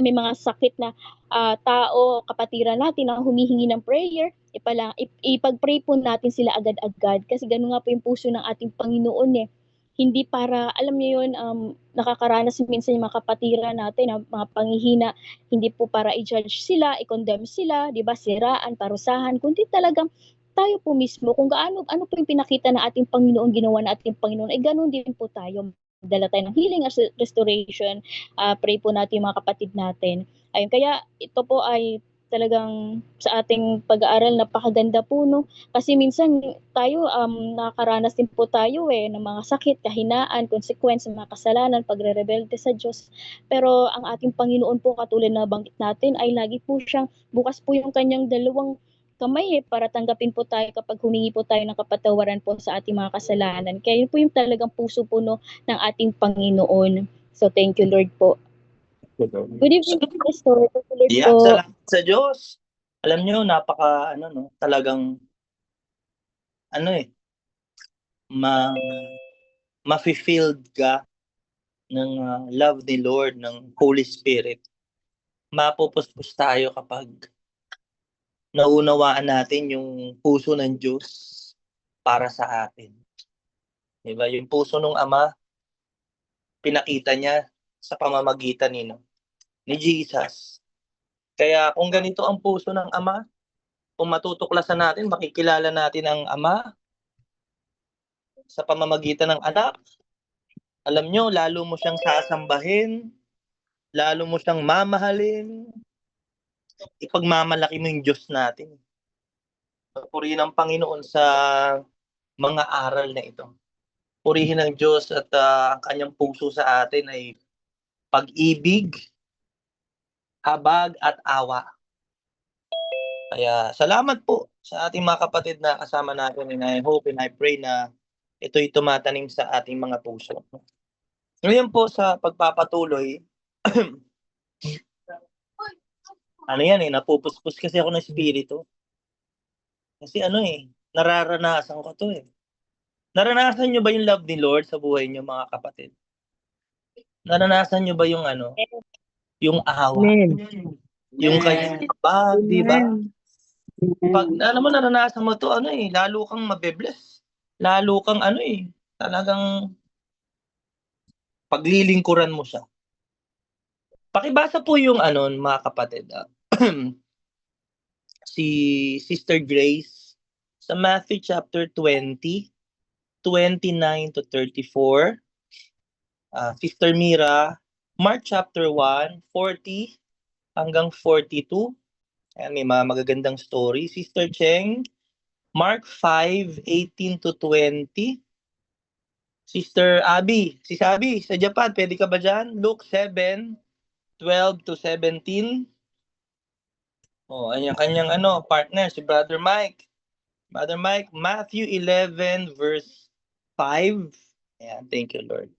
may mga sakit na tao, kapatiran natin na humihingi ng prayer, ipag-pray po natin sila agad-agad kasi gano'n nga po yung puso ng ating Panginoon eh. Hindi para, alam niyo yun, nakakaranas minsan yung mga kapatiran natin ng mga panghihina, hindi po para i-judge sila, i-condemn sila, di ba, siraan, parusahan, kundi talagang tayo po mismo, kung ano po yung pinakita na ating Panginoon, ginawa na ating Panginoon, ay gano'n din po tayo. Dala tayo ng healing as restoration, pray po natin yung mga kapatid natin. Ayun, kaya ito po ay talagang sa ating pag-aaral napakaganda po, no? Kasi minsan tayo nakakaranas din po tayo ng mga sakit, kahinaan, consequence ng mga kasalanan, pagrerebelde sa Diyos. Pero ang ating Panginoon po, katulad na banggit natin, ay lagi po siyang bukas po yung kanyang dalawang kamay para tanggapin po tayo kapag humingi po tayo ng kapatawaran po sa ating mga kasalanan. Kaya yun po yung talagang puso po ng ating Panginoon. So thank you Lord po. Good evening, Pastor. Yeah, salamat sa Diyos. Alam nyo, napaka, talagang, ma-fulfilled ka ng love ni Lord, ng Holy Spirit. Mapupuspos tayo kapag naunawaan natin yung puso ng Diyos para sa atin. Diba? Yung puso ng Ama, pinakita niya sa pamamagitan ni Jesus. Kaya kung ganito ang puso ng Ama, kung matutuklasan natin, makikilala natin ang Ama sa pamamagitan ng anak, alam nyo, lalo mo siyang sasambahin, lalo mo siyang mamahalin, ipagmamalaki mo yung Diyos natin. Purihin ang Panginoon sa mga aral na ito. Purihin ang Diyos at ang kanyang puso sa atin ay pag-ibig, habag at awa. Kaya salamat po sa ating mga kapatid na kasama natin, and I hope and I pray na ito'y tumatanim sa ating mga puso. Ngayon po sa pagpapatuloy, napupuspos kasi ako ng spirito. Kasi nararanasan ko to . Naranasan nyo ba yung love ni Lord sa buhay nyo, mga kapatid? Naranasan nyo ba yung yung awa? Yung kanyang habag, di ba? Pag naranasan mo to, lalo kang mabe-bless. Lalo kang talagang paglilingkuran mo siya. Pakibasa po yung mga kapatid. Si Sister Grace sa Matthew chapter 20, 29 to 34. Sister Mira, Mark chapter 1, 40 hanggang 42. Ayan, may mga magagandang story. Sister Cheng, Mark 5, 18 to 20. Sister Abby, si Abby sa Japan, pwede ka ba dyan? Luke 7, 12 to 17. Ang kanyang partner, si Brother Mike. Brother Mike, Matthew 11 verse 5. Ayan, thank you, Lord.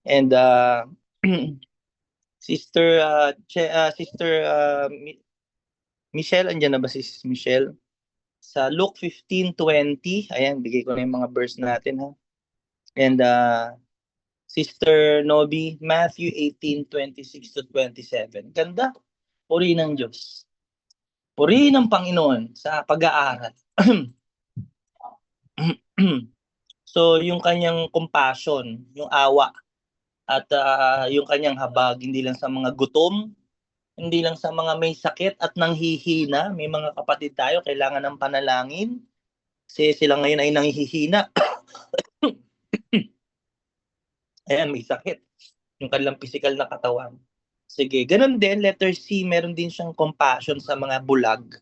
And Sister Michelle, andyan na ba si Michelle? Sa Luke 15:20, ayan, bigay ko na yung mga verse natin, ha. And Sister Nobi, Matthew 18:26 to 27. Ganda. Purihin ng Diyos. Purihin ng Panginoon sa pag-aaral. So, yung kanyang compassion, yung awa, at yung kanyang habag, hindi lang sa mga gutom, hindi lang sa mga may sakit at nanghihina. May mga kapatid tayo, kailangan ng panalangin. Kasi sila ngayon ay nanghihina. Ayan, may sakit. Yung kanilang physical na katawan. Sige, ganun din, letter C, meron din siyang compassion sa mga bulag.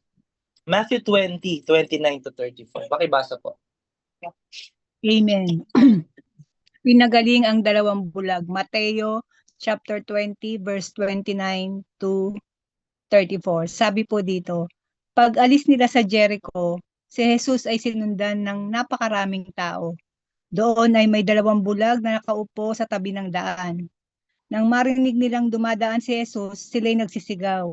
Matthew 20, 29 to 34. Pakibasa po. Amen. Pinagaling ang dalawang bulag. Mateo chapter 20 verse 29 to 34. Sabi po dito, pag alis nila sa Jericho, si Jesus ay sinundan ng napakaraming tao. Doon ay may dalawang bulag na nakaupo sa tabi ng daan. Nang marinig nilang dumadaan si Jesus, sila'y nagsisigaw,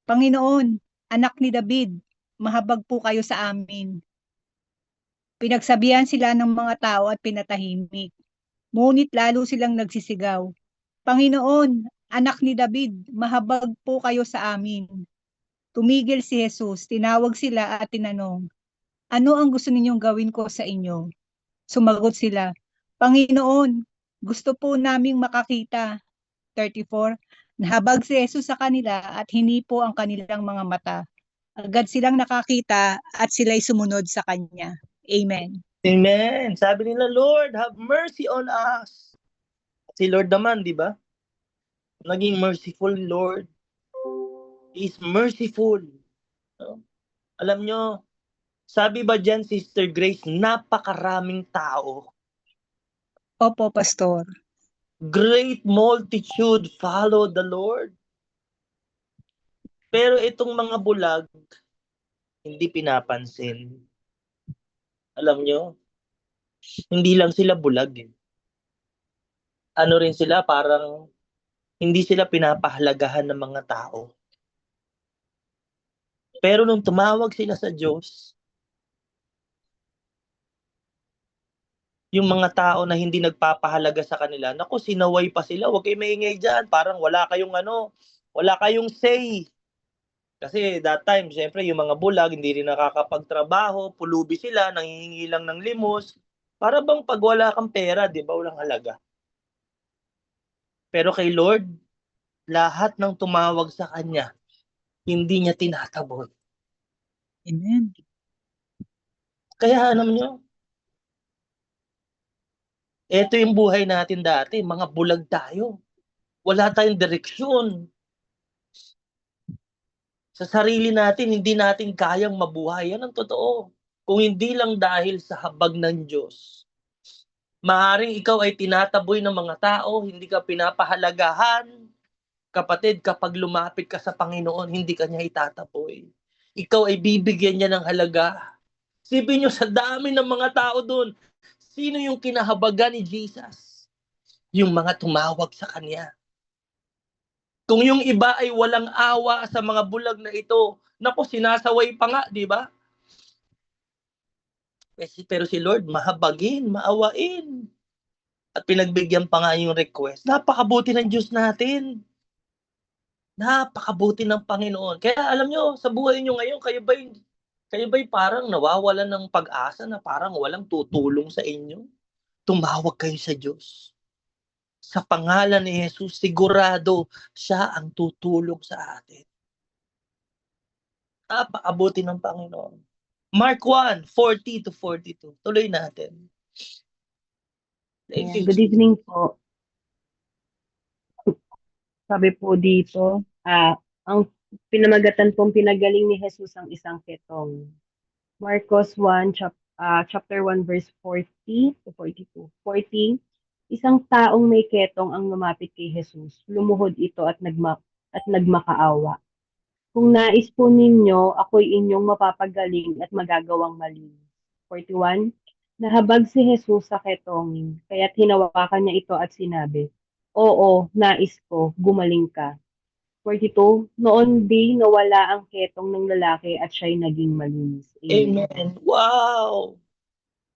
Panginoon, anak ni David, mahabag po kayo sa amin. Pinagsabihan sila ng mga tao at pinatahimik. Ngunit lalo silang nagsisigaw, Panginoon, Anak ni David, mahabag po kayo sa amin. Tumigil si Jesus, tinawag sila at tinanong, ano ang gusto ninyong gawin ko sa inyo? Sumagot sila, Panginoon, gusto po naming makakita. 34, nahabag si Jesus sa kanila at hinipo ang kanilang mga mata. Agad silang nakakita at sila'y sumunod sa Kanya. Amen. Amen. Sabi nila, Lord, have mercy on us. Si Lord naman, di ba? Naging merciful Lord. He is merciful. No? Alam nyo, sabi ba dyan, Sister Grace, napakaraming tao. Opo, Pastor. Great multitude follow the Lord. Pero itong mga bulag, hindi pinapansin. Alam nyo, hindi lang sila bulag. Ano rin sila, parang hindi sila pinapahalagahan ng mga tao. Pero nung tumawag sila sa Diyos, yung mga tao na hindi nagpapahalaga sa kanila, naku, sinaway pa sila, huwag kayo maingay dyan, parang wala kayong say. Kasi that time, syempre, yung mga bulag, hindi rin nakakapagtrabaho, pulubi sila, nanghihingi lang ng limos. Para bang pag wala kang pera, di ba, walang halaga. Pero kay Lord, lahat ng tumawag sa Kanya, hindi niya tinatabon. Amen. Kaya alam nyo, ito yung buhay natin dati, mga bulag tayo. Wala tayong direksyon. Sa sarili natin, hindi natin kayang mabuhay. Yan ang totoo. Kung hindi lang dahil sa habag ng Diyos. Maaaring ikaw ay tinataboy ng mga tao, hindi ka pinapahalagahan. Kapatid, kapag lumapit ka sa Panginoon, hindi ka niya itataboy. Ikaw ay bibigyan niya ng halaga. Sipin niyo, sa dami ng mga tao doon, sino yung kinahabagan ni Jesus? Yung mga tumawag sa Kanya. Kung yung iba ay walang awa sa mga bulag na ito, naku, sinasaway pa nga, di ba? Pero si Lord, mahabagin, maawain. At pinagbigyan pa nga yung request. Napakabuti ng Diyos natin. Napakabuti ng Panginoon. Kaya alam nyo, sa buhay nyo ngayon, kayo ba'y parang nawawalan ng pag-asa na parang walang tutulong sa inyo? Tumawag kayo sa Diyos. Sa pangalan ni Jesus, sigurado siya ang tutulong sa atin. Napakabuti ng Panginoon. Mark 1:40-42. Tuloy natin. Thank you. Good evening po. Sabi po dito, ang pinamagatan pong pinagaling ni Jesus ang isang ketong. Marcos 1, chapter 1, verse 40-42. 40, isang taong may ketong ang lumapit kay Jesus. Lumuhod ito at nagmakaawa. Kung nais po ninyo, ako'y inyong mapapagaling at magagawang malinis. 41, nahabag si Jesus sa ketongin, kaya't hinawakan niya ito at sinabi, Oo, nais ko, gumaling ka. 42, noon di nawala ang ketong ng lalaki at siya'y naging malinis. Amen. Wow!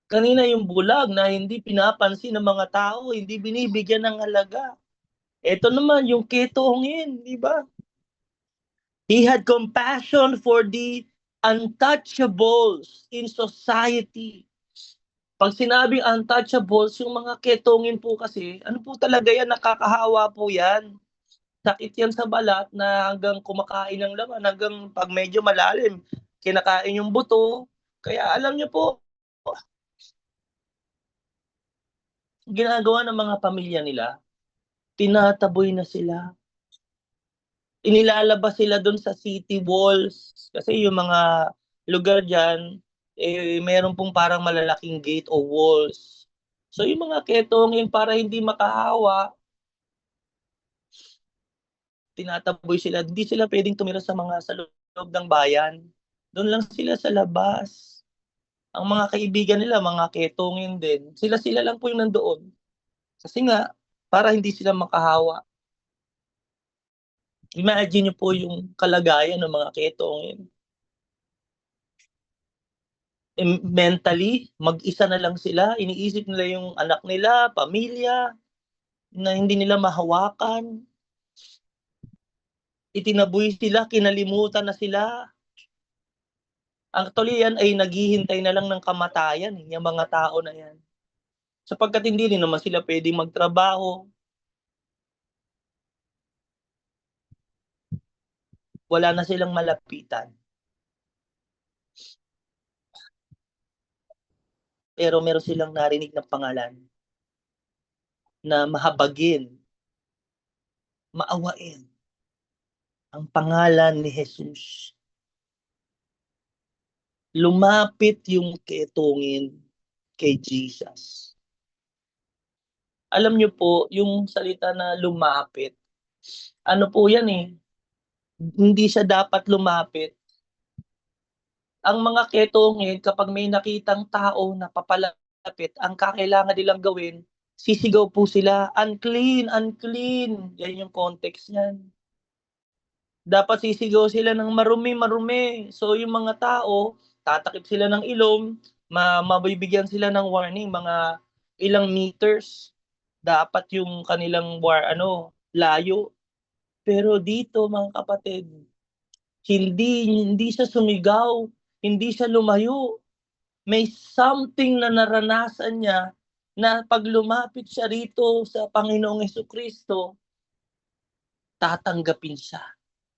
Kanina yung bulag na hindi pinapansin ng mga tao, hindi binibigyan ng halaga. Ito naman yung ketongin, di ba? He had compassion for the untouchables in society. Pag sinabing untouchables, yung mga ketongin po kasi, ano po talaga yan, nakakahawa po yan. Sakit yan sa balat na hanggang kumakain ng laman, hanggang pag medyo malalim, kinakain yung buto. Kaya alam niyo po, ginagawa ng mga pamilya nila, tinataboy na sila. Inilalabas sila doon sa city walls. Kasi yung mga lugar dyan, meron pong parang malalaking gate o walls. So yung mga ketongin para hindi makahawa, tinataboy sila. Hindi sila pwedeng tumira sa loob ng bayan. Doon lang sila sa labas. Ang mga kaibigan nila, mga ketongin din. Sila lang po yung nandoon. Kasi nga, para hindi sila makahawa. Imagine niyo po yung kalagayan ng mga ketongin. Mentally, mag-isa na lang sila. Iniisip nila yung anak nila, pamilya, na hindi nila mahawakan. itinaboy sila, kinalimutan na sila. Actually, yan ay naghihintay na lang ng kamatayan, yung mga tao na yan. Sapagkat hindi rin naman sila pwedeng magtrabaho. Wala na silang malapitan. Pero meron silang narinig ng pangalan na mahabagin, maawain ang pangalan ni Jesus. Lumapit yung ketongin kay Jesus. Alam niyo po, yung salita na lumapit, ano po yan eh, hindi siya dapat lumapit. Ang mga ketongin, kapag may nakitang tao na papalapit, ang kakailangan nilang gawin, sisigaw po sila, unclean, unclean. Yan yung context niyan. Dapat sisigaw sila ng marumi, marumi. So yung mga tao, tatakip sila ng ilong, mabibigyan sila ng warning, mga ilang meters. Dapat yung kanilang layo. Pero dito mga kapatid, hindi siya sumigaw, hindi siya lumayo. May something na naranasan niya na pag lumapit siya rito sa Panginoong Jesucristo, tatanggapin siya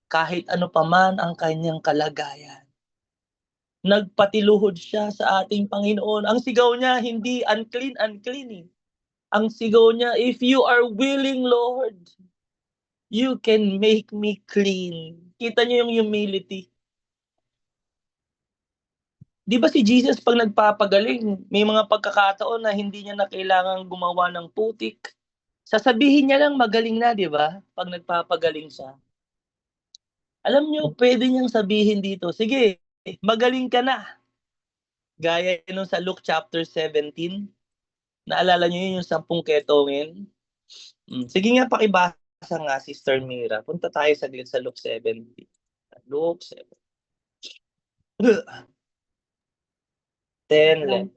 kahit ano paman ang kanyang kalagayan. Nagpatiluhod siya sa ating Panginoon. Ang sigaw niya, hindi unclean, unclean. Ang sigaw niya, if you are willing, Lord, you can make me clean. Kita niyo yung humility. Di ba si Jesus pag nagpapagaling, may mga pagkakataon na hindi niya na kailangang gumawa ng putik. Sasabihin niya lang magaling na, di ba? Pag nagpapagaling siya. Alam niyo, pwede niyang sabihin dito, sige, magaling ka na. Gaya nung sa Luke chapter 17. Naalala niyo yun yung 10 ketongin? Sige nga, pakibasa nga, Sister Mira. Punta tayo saglit sa Luke 17. Luke 7. 10,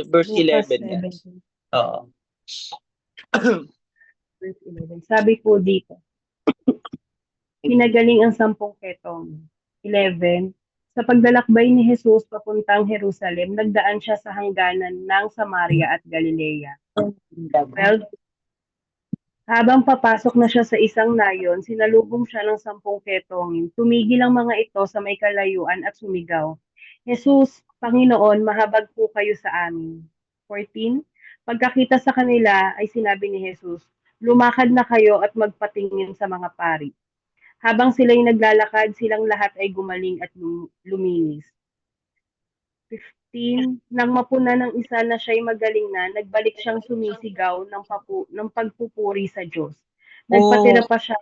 verse 11. Yes. Oo. Verse 11. Sabi po dito, pinagaling ang 10 ketong. 11. Sa paglalakbay ni Jesus papuntang Jerusalem, nagdaan siya sa hangganan ng Samaria at Galilea. 12. Habang papasok na siya sa isang nayon, sinalubong siya ng 10 ketongin. Tumigil ang mga ito sa may kalayuan at sumigaw, Jesus, Panginoon, mahabag po kayo sa amin. 14. Pagkakita sa kanila ay sinabi ni Jesus, lumakad na kayo at magpatingin sa mga pari. Habang sila'y naglalakad, silang lahat ay gumaling at luminis. 15. Nang mapuna ng isa na siya'y magaling na, nagbalik siyang sumisigaw ng pagpupuri sa Diyos. Nagpatira pa siya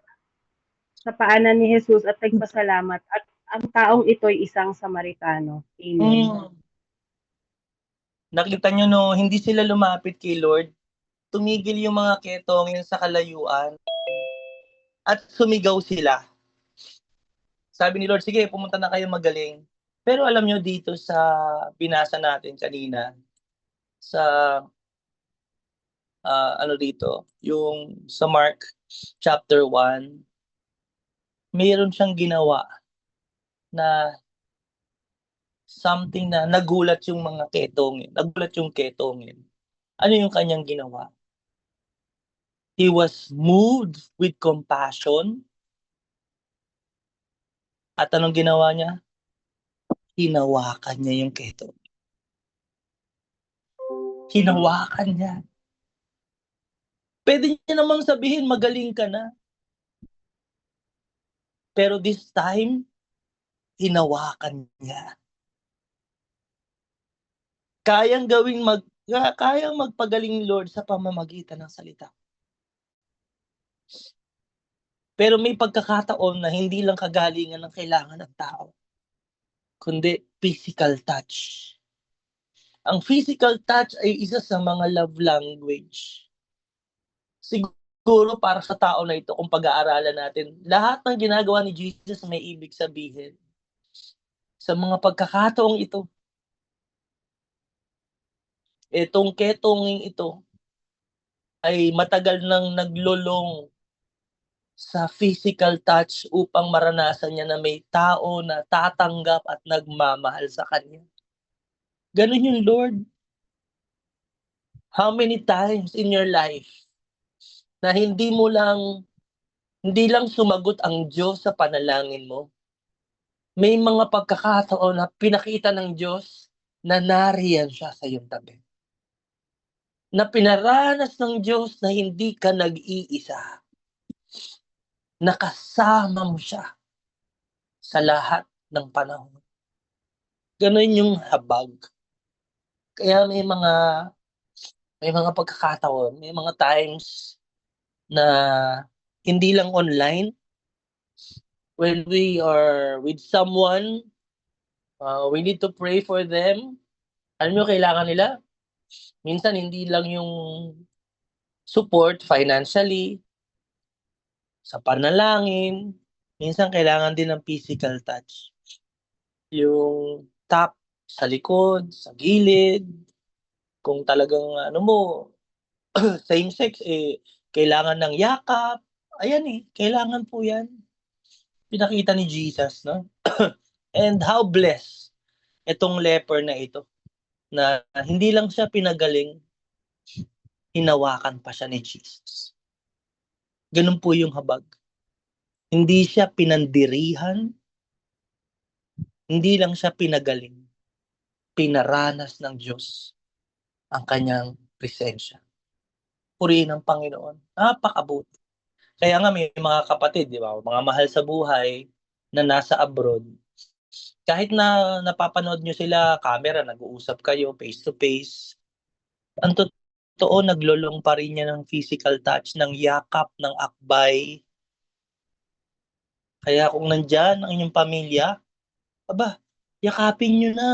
sa paanan ni Jesus at nagpasalamat at ang taong ito'y isang Samaritano. Amen. Nakita nyo no, hindi sila lumapit kay Lord. Tumigil yung mga ketongin sa kalayuan at sumigaw sila. Sabi ni Lord, sige, pumunta na kayo magaling. Pero alam nyo dito sa binasa natin kanina, sa yung sa Mark chapter 1, mayroon siyang ginawa na something na nagulat yung mga ketongin. Nagulat yung ketongin. Ano yung kanyang ginawa? He was moved with compassion. At anong ginawa niya? Hinawakan niya yung ketong. Hinawakan niya. Pwede niya namang sabihin, magaling ka na. Pero this time, hinawakan niya. Kayang magpagaling ni Lord sa pamamagitan ng salita. Pero may pagkakataon na hindi lang kagalingan ng kailangan ng tao, kundi physical touch. Ang physical touch ay isa sa mga love language. Siguro para sa tao na ito, kung pag-aaralan natin, lahat ng ginagawa ni Jesus may ibig sabihin. Sa mga pagkakataong ito, itong ketonging ito, ay matagal nang naglulong sa physical touch upang maranasan niya na may tao na tatanggap at nagmamahal sa kanya. Ganun yung Lord. How many times in your life na hindi lang sumagot ang Diyos sa panalangin mo? May mga pagkakataon na pinakita ng Diyos na nariyan siya sa iyong tabi. Na pinaranas ng Diyos na hindi ka nag-iisa. Nakasama mo siya sa lahat ng panahon. Ganun yung habag. Kaya may mga pagkakataon, may mga times na hindi lang online, when we are with someone, we need to pray for them. Alam mo, kailangan nila? Minsan hindi lang yung support financially, sa panalangin, minsan kailangan din ng physical touch. Yung tap sa likod, sa gilid, kung talagang same sex, kailangan ng yakap. Ayan kailangan po yan. Pinakita ni Jesus, no? And how blessed itong leper na ito, na hindi lang siya pinagaling, hinawakan pa siya ni Jesus. Ganun po yung habag. Hindi siya pinandirihan, hindi lang siya pinagaling, pinaranas ng Diyos ang kanyang presensya. Purihin ang Panginoon. Napakabuti. Kaya nga may mga kapatid, di ba, mga mahal sa buhay na nasa abroad, kahit na napapanood nyo sila, camera, nag-uusap kayo, face to face, ang totoo, naglulong pa rin niya ng physical touch, ng yakap, ng akbay. Kaya kung nandyan ang inyong pamilya, aba, yakapin nyo na.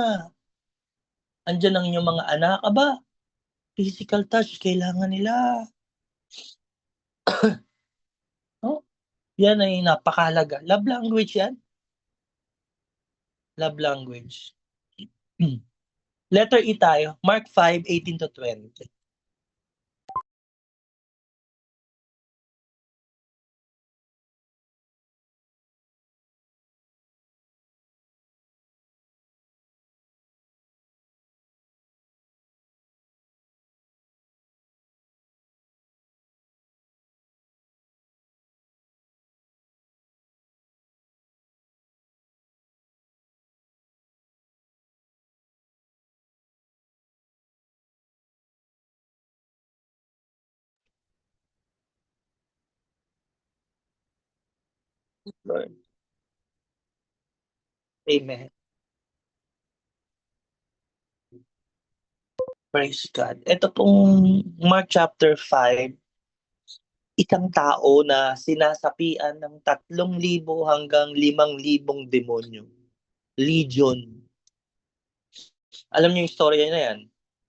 Andyan ang inyong mga anak, aba, physical touch, kailangan nila. No? Yan ay napakahalaga. Love language yan. Love language. Letter E tayo. Mark 5:18-20. Lord. Amen. Praise God. Ito pong Mark chapter 5, isang tao na sinasapian ng 3,000 hanggang 5,000 demonyo. Legion. Alam niyo yung storya na yan?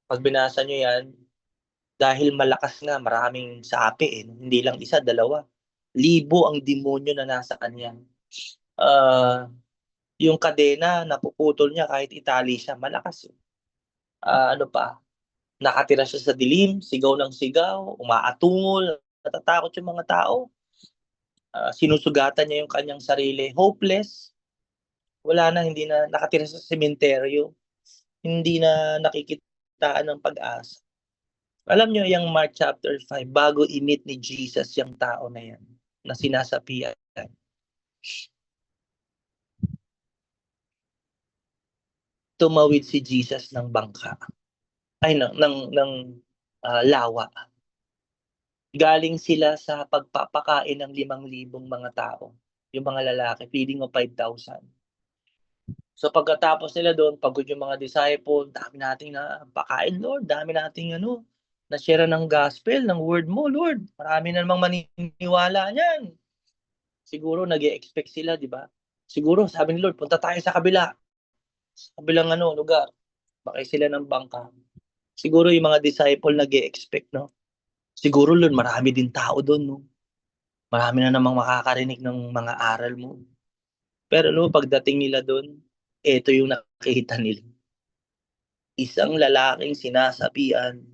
Pag binasa niyo yan, dahil malakas nga, maraming sapi hindi lang isa, dalawa. 1,000 ang demonyo na nasa kanya. Yung kadena, napuputol niya kahit itali siya, malakas yun. Ano pa? Nakatira siya sa dilim, sigaw ng sigaw, umaatungol, natatakot yung mga tao. Sinusugatan niya yung kanyang sarili, hopeless. Wala na, hindi na nakatira sa sementeryo. Hindi na nakikitaan ng pag-asa. Alam niyo, yung Mark chapter 5, bago i-meet ni Jesus yung tao na yan, na sinasapian, tumawid si Jesus ng bangka. Ay, ng lawa. Galing sila sa pagpapakain ng 5,000 mga tao. Yung mga lalaki, feeding of 5,000. So pagkatapos nila doon, pagod yung mga disciple, dami nating na pakain, Lord. Dami nating na-share ng gospel, ng word mo, Lord. Marami na namang maniniwala niyan. Siguro nag-e-expect sila, di ba? Siguro sabi ni Lord, punta tayo sa kabila. Sa kabilang lugar. Bakay sila ng bangka. Siguro yung mga disciple nag-e-expect, no? Siguro, Lord, marami din tao doon, no? Marami na namang makakarinig ng mga aral mo. Pero pagdating nila doon, ito yung nakita nila. Isang lalaking sinasapian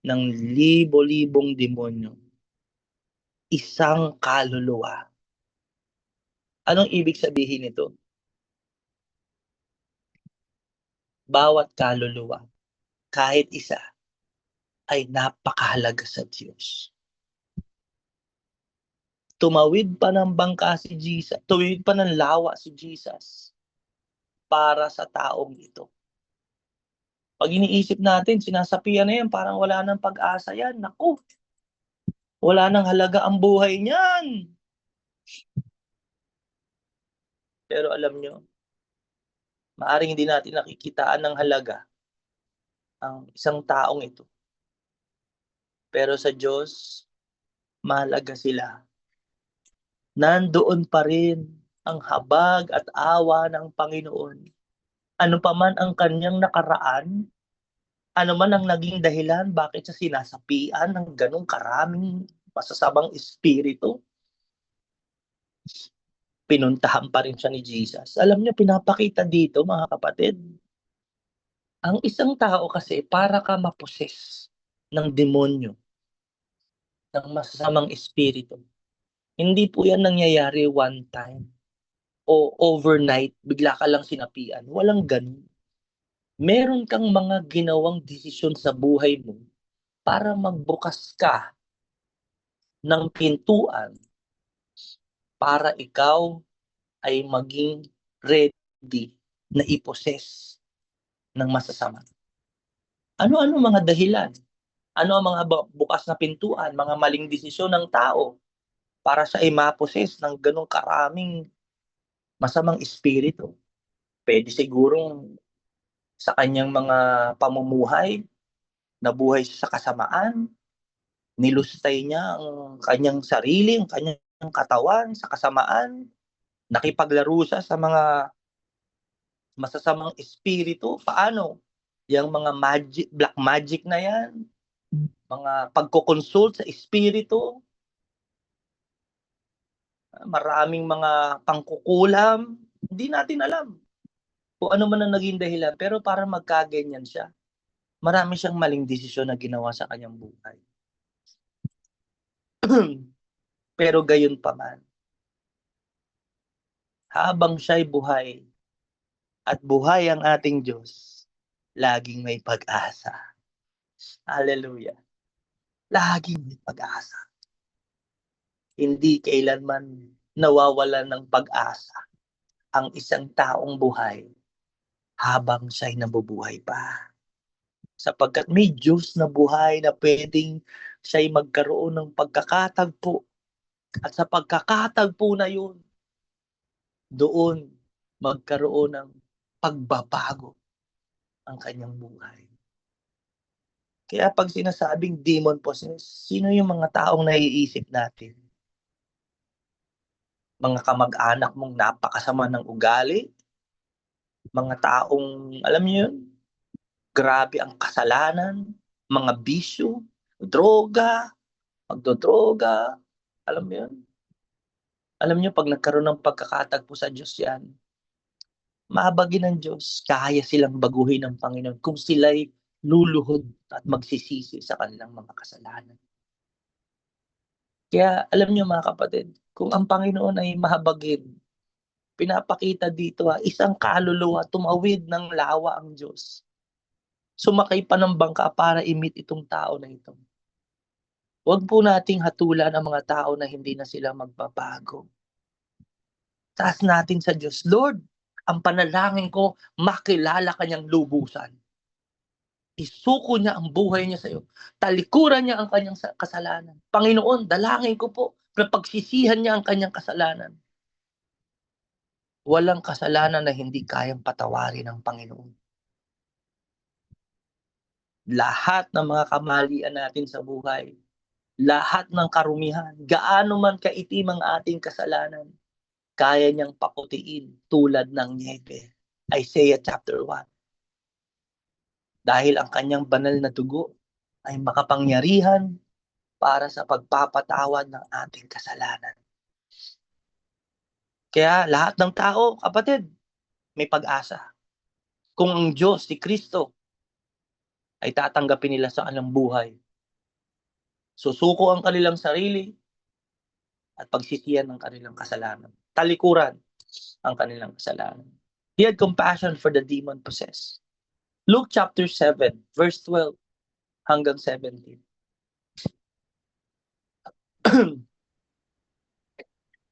ng libo-libong demonyo. Isang kaluluwa. Anong ibig sabihin nito? Bawat kaluluwa, kahit isa, ay napakahalaga sa Diyos. Tumawid pa ng bangka si Jesus, tumawid pa ng lawa si Jesus para sa taong ito. Pag iniisip natin, sinasapian na yan, parang wala nang pag-asa yan. Naku, wala nang halaga ang buhay niyan. Pero alam nyo, maaring hindi natin nakikitaan ng halaga ang isang taong ito. Pero sa Diyos, mahalaga sila. Nandoon pa rin ang habag at awa ng Panginoon. Ano pa man ang kanyang nakaraan, ano man ang naging dahilan bakit siya sinasapian ng ganong karaming masasamang espiritu, pinuntahan pa rin siya ni Jesus. Alam niyo, pinapakita dito, mga kapatid, ang isang tao kasi para ka maposes ng demonyo, ng masasamang espiritu. Hindi po yan nangyayari one time o overnight, bigla ka lang sinapian. Walang ganun. Meron kang mga ginawang desisyon sa buhay mo para magbukas ka ng pintuan para ikaw ay maging ready na iposes ng masasama. Ano-ano mga dahilan? Ano ang mga bukas na pintuan, mga maling desisyon ng tao para siya ay maposes ng ganong karaming masamang espiritu? Pwede sigurong sa kanyang mga pamumuhay, nabuhay siya sa kasamaan, nilustay niya ang kanyang sarili, ang kanyang katawan sa kasamaan, nakipaglaro siya sa mga masasamang espiritu. Paano? Yung mga black magic na yan, mga pagkoconsult sa espiritu, maraming mga pangkukulam, hindi natin alam kung ano man ang naging dahilan, pero para magkaganyan siya, marami siyang maling desisyon na ginawa sa kanyang buhay. Pero gayon pa man, habang siya'y buhay at buhay ang ating Diyos, laging may pag-asa. Hallelujah. Laging may pag-asa. Hindi kailanman nawawalan ng pag-asa ang isang taong buhay habang siya'y nabubuhay pa. Sapagkat may Diyos na buhay na pwedeng siya'y magkaroon ng pagkakatagpo. At sa pagkakatagpo na yun, doon magkaroon ng pagbabago ang kanyang buhay. Kaya pag sinasabing demon possessed, sino yung mga taong naiisip natin? Mga kamag-anak mong napakasama ng ugali? Mga taong, alam niyo yun, grabe ang kasalanan, mga bisyo, droga, magdodroga, alam mo yun? Alam niyo, pag nagkaroon ng pagkakatagpo sa Diyos yan, mahabagin ng Diyos, kaya silang baguhin ng Panginoon kung sila'y luluhod at magsisisi sa kanilang mga kasalanan. Kaya alam niyo mga kapatid, kung ang Panginoon ay mahabagin, pinapakita dito isang kaluluwa, tumawid ng lawa ang Diyos. Sumakay pa ng bangka para i-meet itong tao na ito. Huwag po nating hatulan ang mga tao na hindi na sila magbabago. Taas natin sa Diyos, Lord, ang panalangin ko, makilala kanyang lubusan. Isuko niya ang buhay niya sa iyo. Talikuran niya ang kanyang kasalanan. Panginoon, dalangin ko po na pagsisihan niya ang kanyang kasalanan. Walang kasalanan na hindi kayang patawarin ng Panginoon. Lahat ng mga kamalian natin sa buhay, lahat ng karumihan, gaano man kaitim ang ating kasalanan, kaya niyang paputiin tulad ng niebe. Isaiah chapter 1. Dahil ang kanyang banal na dugo ay makapangyarihan para sa pagpapatawad ng ating kasalanan. Kaya lahat ng tao, kapatid, may pag-asa. Kung ang Diyos, si Kristo, ay tatanggapin nila sa kanilang buhay, Susuko ang kanilang sarili at pagsisiyan ng kanilang kasalanan. Talikuran ang kanilang kasalanan. He had compassion for the demon-possessed. Luke chapter 7, verse 12 hanggang 17.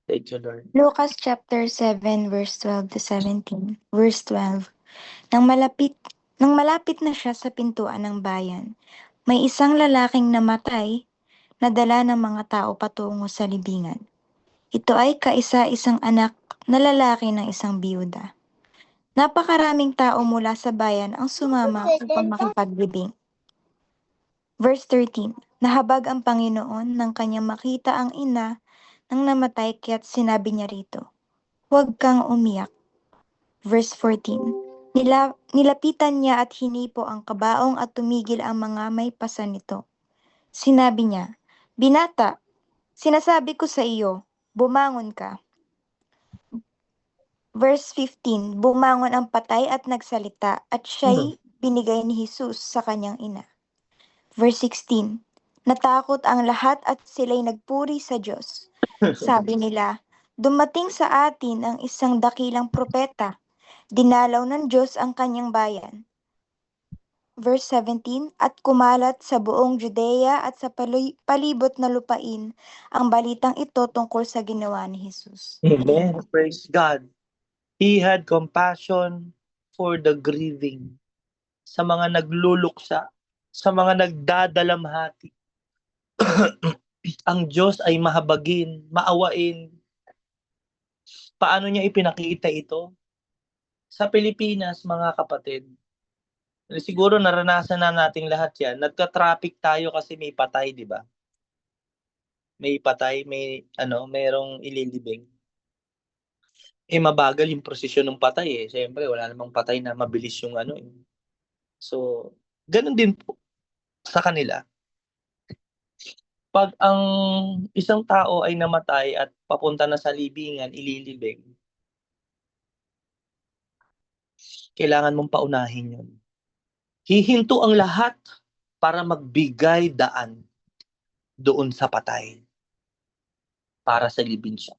Thank you, Lord. Lucas chapter 7 verse 12 to 17. Verse 12. Nang malapit na siya sa pintuan ng bayan, may isang lalaking namatay na dala ng mga tao patungo sa libingan. Ito ay kaisa-isang anak na lalaki ng isang biyuda. Napakaraming tao mula sa bayan ang sumama upang makipaglibing. Verse 13. Nahabag ang Panginoon nang kanyang makita ang ina ng namatay kaya't sinabi niya rito, "Huwag kang umiyak." Verse 14. Nilapitan niya at hinipo ang kabaong at tumigil ang mga may pasa nito. Sinabi niya, "Binata, sinasabi ko sa iyo, bumangon ka." Verse 15. Bumangon ang patay at nagsalita at siya'y binigay ni Jesus sa kanyang ina. Verse 16. Natakot ang lahat at sila'y nagpuri sa Diyos. Sabi nila, dumating sa atin ang isang dakilang propeta. Dinalaw ng Diyos ang kanyang bayan. Verse 17. At kumalat sa buong Judea at sa palibot na lupain ang balitang ito tungkol sa ginawa ni Jesus. Amen. Praise God. He had compassion for the grieving, sa mga nagluluksa, sa mga nagdadalamhati. Ang Diyos ay mahabagin, maawain. Paano niya ipinakita ito? Sa Pilipinas, mga kapatid, siguro naranasan na nating lahat yan. Nagka-traffic tayo kasi may patay, di ba? May patay, merong ililibing. Mabagal yung prosesyon ng patay eh. Siyempre, wala namang patay na mabilis yung eh. So, ganun din po sa kanila. Pag ang isang tao ay namatay at papunta na sa libingan, ililibing, kailangan mong paunahin yun. Hihinto ang lahat para magbigay daan doon sa patay para sa libing siya.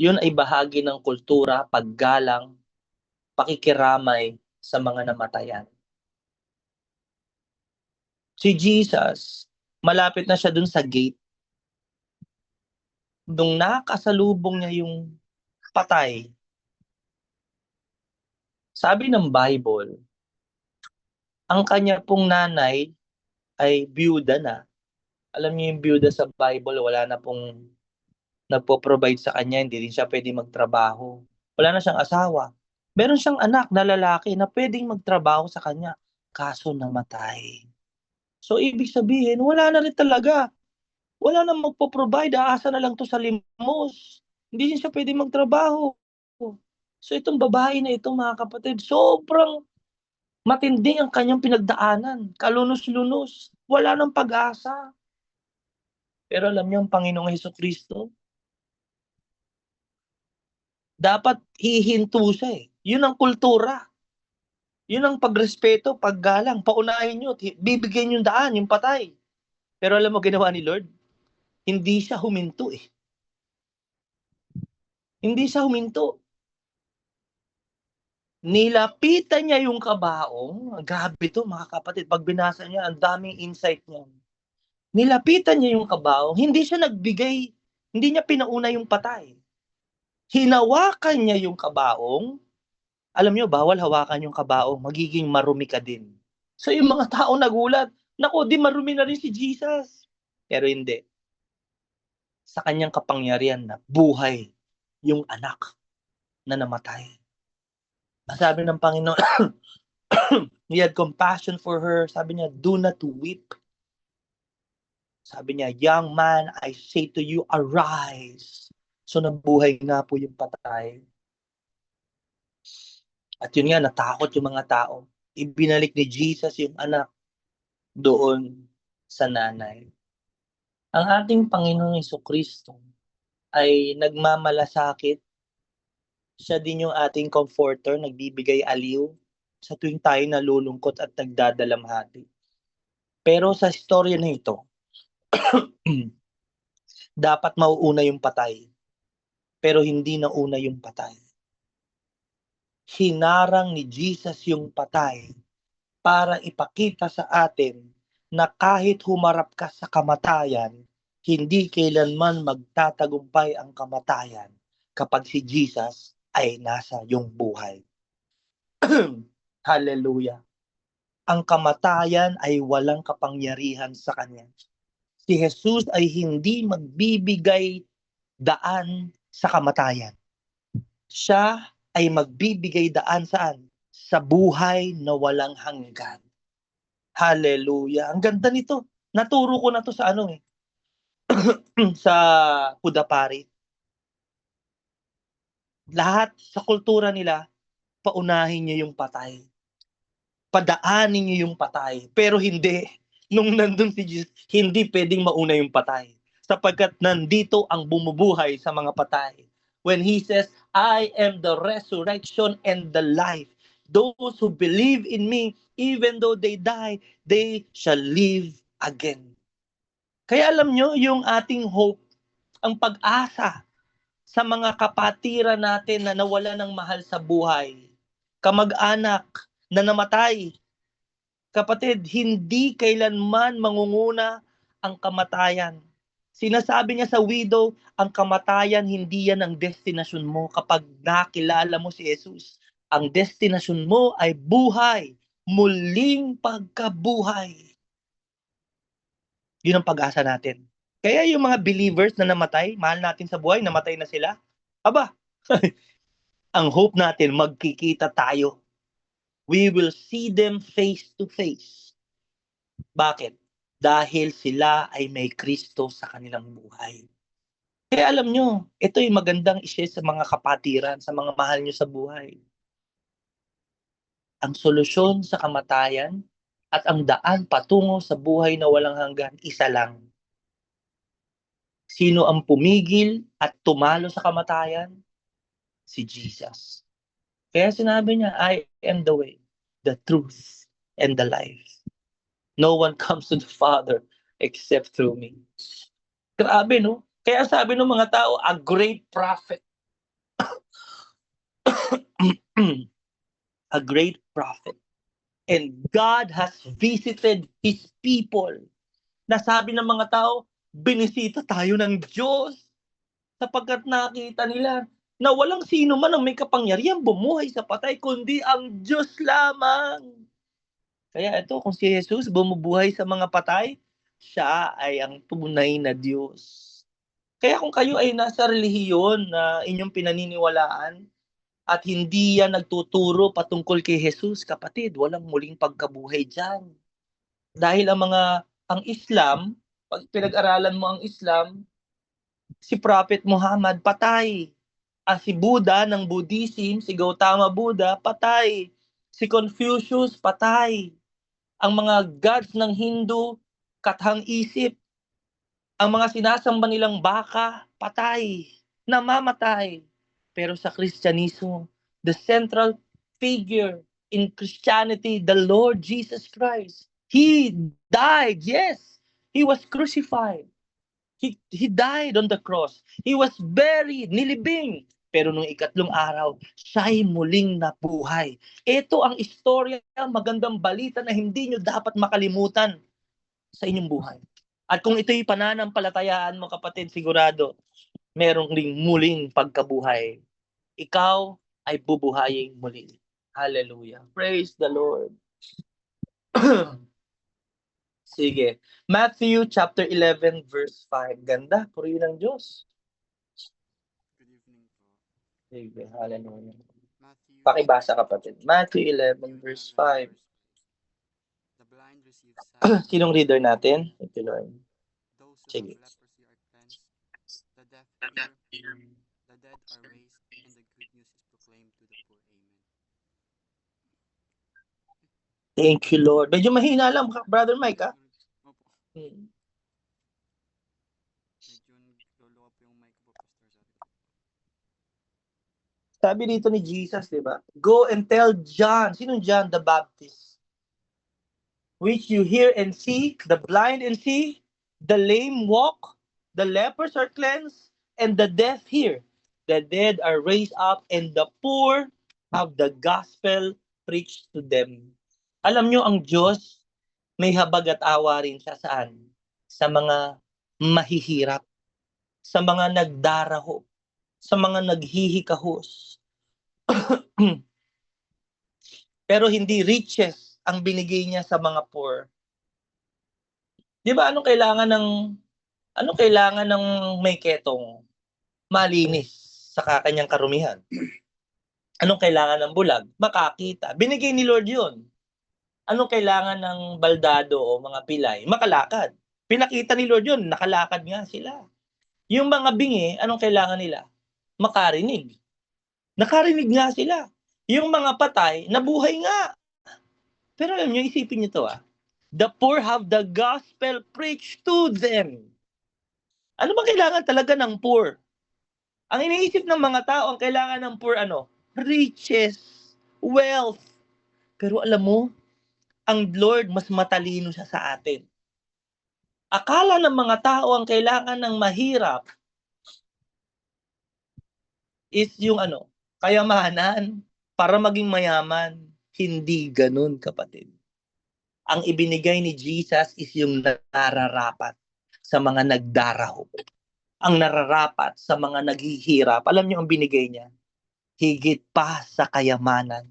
Yun ay bahagi ng kultura, paggalang, pakikiramay sa mga namatayan. Si Jesus, malapit na siya dun sa gate. Nung nakasalubong niya yung patay, sabi ng Bible, ang kanya pong nanay ay biyuda na. Alam niyo yung biyuda sa Bible, wala na pong nagpo-provide sa kanya, hindi rin siya pwede magtrabaho. Wala na siyang asawa. Meron siyang anak na lalaki na pwedeng magtrabaho sa kanya, kaso namatay. So, ibig sabihin, wala na rin talaga. Wala na magpo-provide, aasa na lang to sa limos. Hindi siya pwede magtrabaho. So, itong babae na ito, mga kapatid, sobrang matindi ang kanyang pinagdaanan. Kalunos-lunos. Wala nang pag-asa. Pero alam niyo, ang Panginoong Hesukristo, dapat hihinto siya eh. Yun ang kultura. Yun ang pagrespeto, paggalang. Paunahin nyo, bibigyan yung daan, yung patay. Pero alam mo ginawa ni Lord? Hindi siya huminto eh. Hindi siya huminto. Nilapitan niya yung kabaong. Grabe to mga kapatid. Pag binasa niya, ang daming insight niya. Nilapitan niya yung kabaong. Hindi siya nagbigay, hindi niya pinauna yung patay. Hinawakan niya yung kabaong. Alam niyo, bawal hawakan yung kabaong. Magiging marumi ka din. So yung mga tao nagulat, naku, di marumi na rin si Jesus. Pero hindi. Sa kanyang kapangyarihan na buhay yung anak na namatay. Sabi ng Panginoon, He had compassion for her. Sabi niya, do not weep. Sabi niya, young man, I say to you, arise. So nabuhay nga po yung patay. At yun nga, natakot yung mga tao. Ibinalik ni Jesus yung anak doon sa nanay. Ang ating Panginoong Hesukristo ay nagmamalasakit. Siya din yung ating comforter, nagbibigay aliw sa tuwing tayo nalulungkot at nagdadalamhati. Pero sa istorya na ito, Dapat mauuna yung patay, pero hindi nauna yung patay. Hinarang ni Jesus yung patay para ipakita sa atin na kahit humarap ka sa kamatayan, hindi kailanman magtatagumpay ang kamatayan kapag si Jesus ay nasa iyong buhay. Hallelujah. Ang kamatayan ay walang kapangyarihan sa kanya. Si Jesus ay hindi magbibigay daan sa kamatayan. Siya ay magbibigay daan saan? Sa buhay na walang hanggan. Hallelujah. Ang ganda nito. Naturo ko na to sa sa Pudapari. Lahat sa kultura nila, paunahin niyo yung patay. Padaanin niyo yung patay. Pero hindi. Nung nandun si Jesus, hindi pwedeng mauna yung patay. Sapagkat nandito ang bumubuhay sa mga patay. When He says, I am the resurrection and the life. Those who believe in me, even though they die, they shall live again. Kaya alam nyo, yung ating hope, ang pag-asa sa mga kapatiran natin na nawala ng mahal sa buhay, kamag-anak na namatay. Kapatid, hindi kailanman mangunguna ang kamatayan. Sinasabi niya sa widow, ang kamatayan hindi yan ang destinasyon mo kapag nakilala mo si Jesus. Ang destinasyon mo ay buhay, muling pagkabuhay. Yun ang pag-asa natin. Kaya yung mga believers na namatay, mahal natin sa buhay, namatay na sila. Aba, ang hope natin, magkikita tayo. We will see them face to face. Bakit? Dahil sila ay may Kristo sa kanilang buhay. Kaya alam nyo, ito yung magandang i-share sa mga kapatiran, sa mga mahal nyo sa buhay. Ang solusyon sa kamatayan at ang daan patungo sa buhay na walang hanggan, isa lang. Sino ang pumigil at tumalo sa kamatayan? Si Jesus. Kaya sinabi niya, I am the way, the truth, and the life. No one comes to the Father except through me. Grabe, no? Kaya sabi ng mga tao, a great prophet. A great prophet. And God has visited His people. Nasabi ng mga tao, binisita tayo ng Diyos sapagkat nakita nila na walang sino man ang may kapangyarihan bumuhay sa patay, kundi ang Diyos lamang. Kaya ito, kung si Jesus bumubuhay sa mga patay, siya ay ang tunay na Diyos. Kaya kung kayo ay nasa relihiyon na inyong pinaniniwalaan at hindi yan nagtuturo patungkol kay Jesus, kapatid, walang muling pagkabuhay dyan. Dahil ang Islam, pag pinag-aralan mo ang Islam, si Prophet Muhammad patay. Si Buddha ng Buddhism, si Gautama Buddha patay. Si Confucius patay. Ang mga gods ng Hindu, kathang isip. Ang mga sinasamba nilang baka, patay, namamatay. Pero sa Kristyanismo, the central figure in Christianity, the Lord Jesus Christ, He died, yes. He was crucified. He died on the cross. He was buried, nilibing. Pero nung ikatlong araw, siya'y muling nabuhay. Ito ang istorya, magandang balita na hindi nyo dapat makalimutan sa inyong buhay. At kung ito'y pananampalatayaan mo, kapatid, sigurado, merong ring muling pagkabuhay. Ikaw ay bubuhayin muli. Hallelujah. Praise the Lord. Sige. Matthew chapter 11 verse 5. Ganda. Purihin ng Diyos. Good evening po. Sige. Hallelujah. Matthew, Pakibasa, kapatid. Matthew 11 verse 5. The blind receive sight. Sinong reader natin? Thank you, Lord. Those who Sige. have leprosy are cleansed. The deaf hear. The dead are raised. And the good news is proclaimed to the poor. Amen. Thank you, Lord. Medyo mahina lang, Brother Mike, ha? Opo. Hmm. Medyo lolo po yung mic po, Pastor. Sabi dito ni Jesus, di ba? Go and tell John. Sinong John the Baptist? Which you hear and see, the blind and see, The lame walk, the lepers are cleansed, and the deaf hear. The dead are raised up, and the poor have the gospel preached to them. Alam nyo, ang Diyos, may habag at awa rin siya saan? Sa mga mahihirap, sa mga nagdaraho, sa mga naghihikahos. Pero hindi riches ang binigay niya sa mga poor. Di ba anong kailangan ng may ketong? Malinis sa kanyang karumihan. Anong kailangan ng bulag? Makakita. Binigay ni Lord yun. Anong kailangan ng baldado o mga pilay? Makalakad. Pinakita ni Lord yun. Nakalakad nga sila. Yung mga bingi, anong kailangan nila? Makarinig. Nakarinig nga sila. Yung mga patay, nabuhay nga. Pero alam nyo, isipin nyo to The poor have the gospel preached to them. Ano ba kailangan talaga ng poor? Ang iniisip ng mga tao, ang kailangan ng poor riches, wealth. Pero alam mo, ang Lord mas matalino siya sa atin. Akala ng mga tao ang kailangan ng mahirap is yung kayamanan para maging mayaman. Hindi ganun, kapatid. Ang ibinigay ni Jesus is yung nararapat sa mga nagdaraho. Ang nararapat sa mga naghihirap. Alam niyo ang binigay niya? Higit pa sa kayamanan.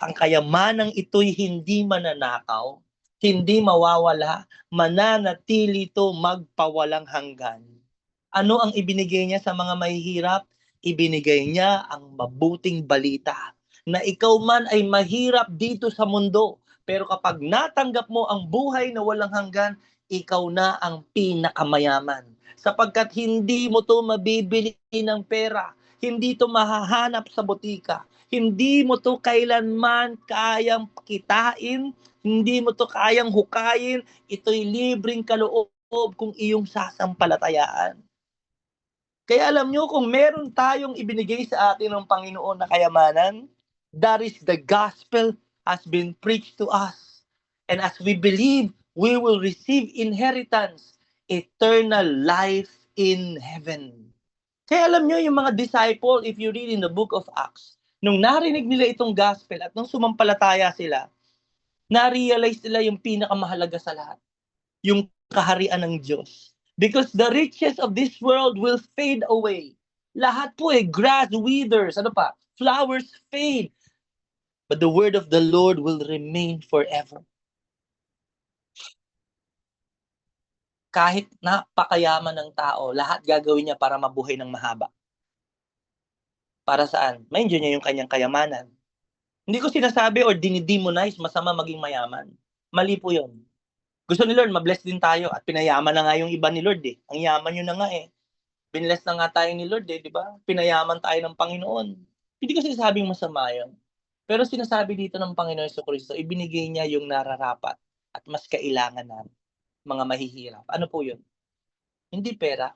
Ang kayamanang ito'y hindi mananakaw, hindi mawawala, mananatili ito magpawalang hanggan. Ano ang ibinigay niya sa mga mahihirap? Ibinigay niya ang mabuting balita na ikaw man ay mahirap dito sa mundo, pero kapag natanggap mo ang buhay na walang hanggan, ikaw na ang pinakamayaman. Sapagkat hindi mo to mabibili ng pera, hindi to mahahanap sa butika, hindi mo to kailanman kayang kitain, hindi mo to kayang hukayin, ito'y libreng kaloob kung iyong sasampalatayaan. Kaya alam nyo, kung meron tayong ibinigay sa atin ng Panginoon na kayamanan, that is the gospel has been preached to us. And as we believe, we will receive inheritance, eternal life in heaven. Kaya alam nyo, yung mga disciple, if you read in the book of Acts, nung narinig nila itong gospel at nung sumampalataya sila, na-realize nila yung pinakamahalaga sa lahat, yung kaharian ng Diyos. Because the riches of this world will fade away. Lahat po grass withers, flowers fade. But the word of the Lord will remain forever. Kahit napakayaman ng tao, lahat gagawin niya para mabuhay ng mahaba. Para saan? Ma-enjoy niya yung kanyang kayamanan. Hindi ko sinasabi or dinidemonize masama maging mayaman. Mali po yun. Gusto ni Lord, mabless din tayo at pinayaman na nga yung iba ni Lord Ang yaman nyo na nga Binless na nga tayo ni Lord di ba? Pinayaman tayo ng Panginoon. Hindi ko sinasabing masama yun. Pero sinasabi dito ng Panginoon Jesucristo, ibinigay niya yung nararapat at mas kailangan na mga mahihirap. Ano po yun? Hindi pera.